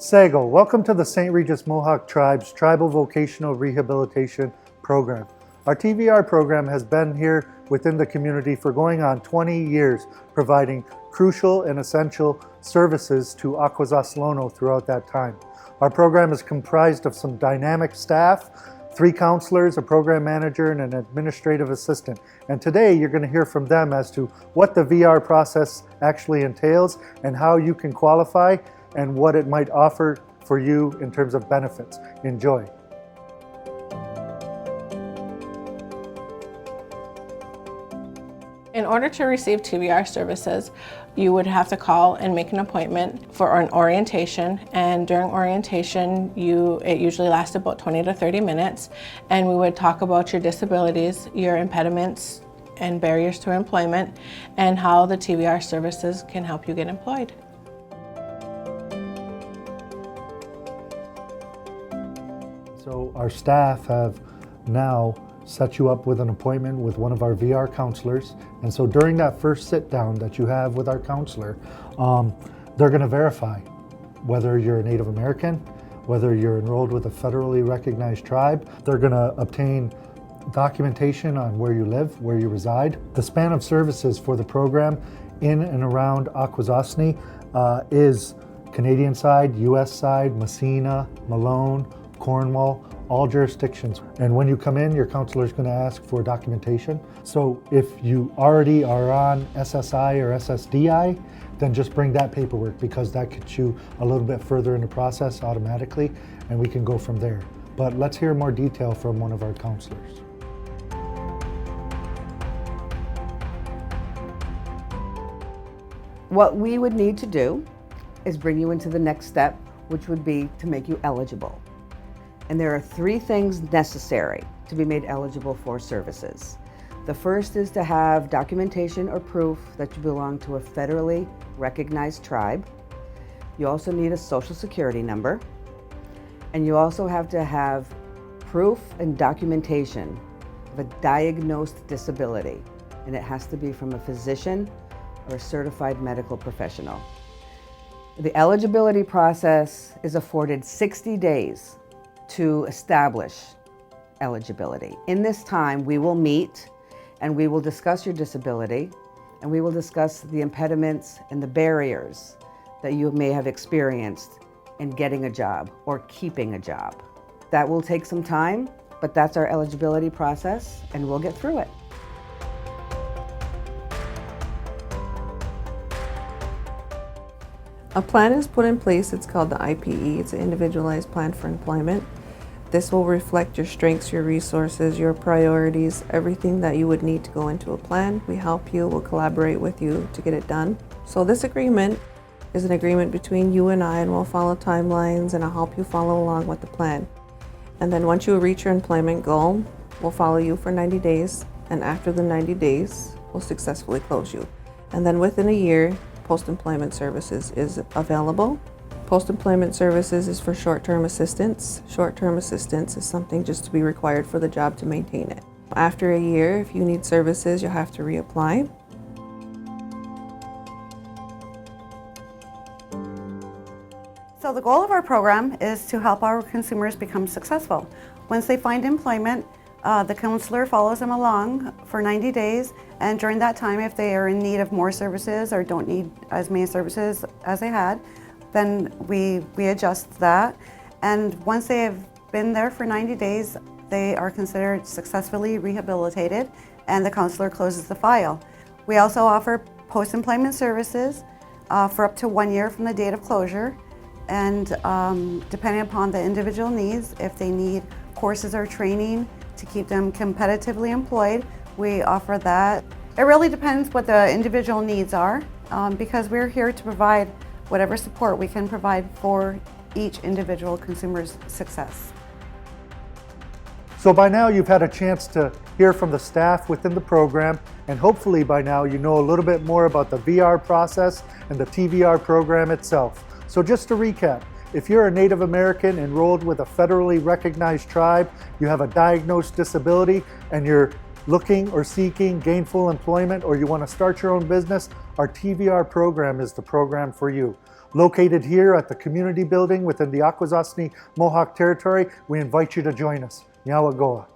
Sago, welcome to the St. Regis Mohawk Tribe's Tribal Vocational Rehabilitation Program. Our TVR program has been here within the community for going on 20 years, providing crucial and essential services to Akwesasne Lono throughout that time. Our program is comprised of some dynamic staff, 3 counselors, a program manager, and an administrative assistant. And today you're going to hear from them as to what the VR process actually entails and how you can qualify and what it might offer for you in terms of benefits. Enjoy. In order to receive TVR services, you would have to call and make an appointment for an orientation, and during orientation it usually lasts about 20 to 30 minutes, and we would talk about your disabilities, your impediments and barriers to employment, and how the TVR services can help you get employed. So our staff have now set you up with an appointment with one of our VR counselors. And so during that first sit down that you have with our counselor, they're going to verify whether you're a Native American, whether you're enrolled with a federally recognized tribe. They're going to obtain documentation on where you live, where you reside. The span of services for the program in and around Akwesasne is Canadian side, US side, Massena, Malone, Cornwall, all jurisdictions. And when you come in, your counselor is going to ask for documentation. So if you already are on SSI or SSDI, then just bring that paperwork, because that gets you a little bit further in the process automatically, and we can go from there. But let's hear more detail from one of our counselors. What we would need to do is bring you into the next step, which would be to make you eligible. And there are 3 things necessary to be made eligible for services. The first is to have documentation or proof that you belong to a federally recognized tribe. You also need a social security number. And you also have to have proof and documentation of a diagnosed disability. And it has to be from a physician or a certified medical professional. The eligibility process is afforded 60 days to establish eligibility. In this time, we will meet and we will discuss your disability, and we will discuss the impediments and the barriers that you may have experienced in getting a job or keeping a job. That will take some time, but that's our eligibility process, and we'll get through it. A plan is put in place. It's called the IPE. It's an individualized plan for employment. This will reflect your strengths, your resources, your priorities, everything that you would need to go into a plan. We help you, we'll collaborate with you to get it done. So this agreement is an agreement between you and I, and we'll follow timelines, and I'll help you follow along with the plan. And then once you reach your employment goal, we'll follow you for 90 days. And after the 90 days, we'll successfully close you. And then within a year, post-employment services is available. Post-employment services is for short-term assistance. Short-term assistance is something just to be required for the job to maintain it. After a year, if you need services, you'll have to reapply. So the goal of our program is to help our consumers become successful. Once they find employment, the counselor follows them along for 90 days, and during that time, if they are in need of more services or don't need as many services as they had, then we adjust that. And once they have been there for 90 days, they are considered successfully rehabilitated, and the counselor closes the file. We also offer post-employment services for up to 1 year from the date of closure, and depending upon the individual needs, if they need courses or training to keep them competitively employed, we offer that. It really depends what the individual needs are, because we're here to provide whatever support we can provide for each individual consumer's success. So by now you've had a chance to hear from the staff within the program, and hopefully by now you know a little bit more about the VR process and the TVR program itself. So just to recap, if you're a Native American enrolled with a federally recognized tribe, you have a diagnosed disability, and you're looking or seeking gainful employment, or you want to start your own business, our TVR program is the program for you. Located here at the community building within the Akwesasne Mohawk territory, we invite you to join us. Nyawagoa.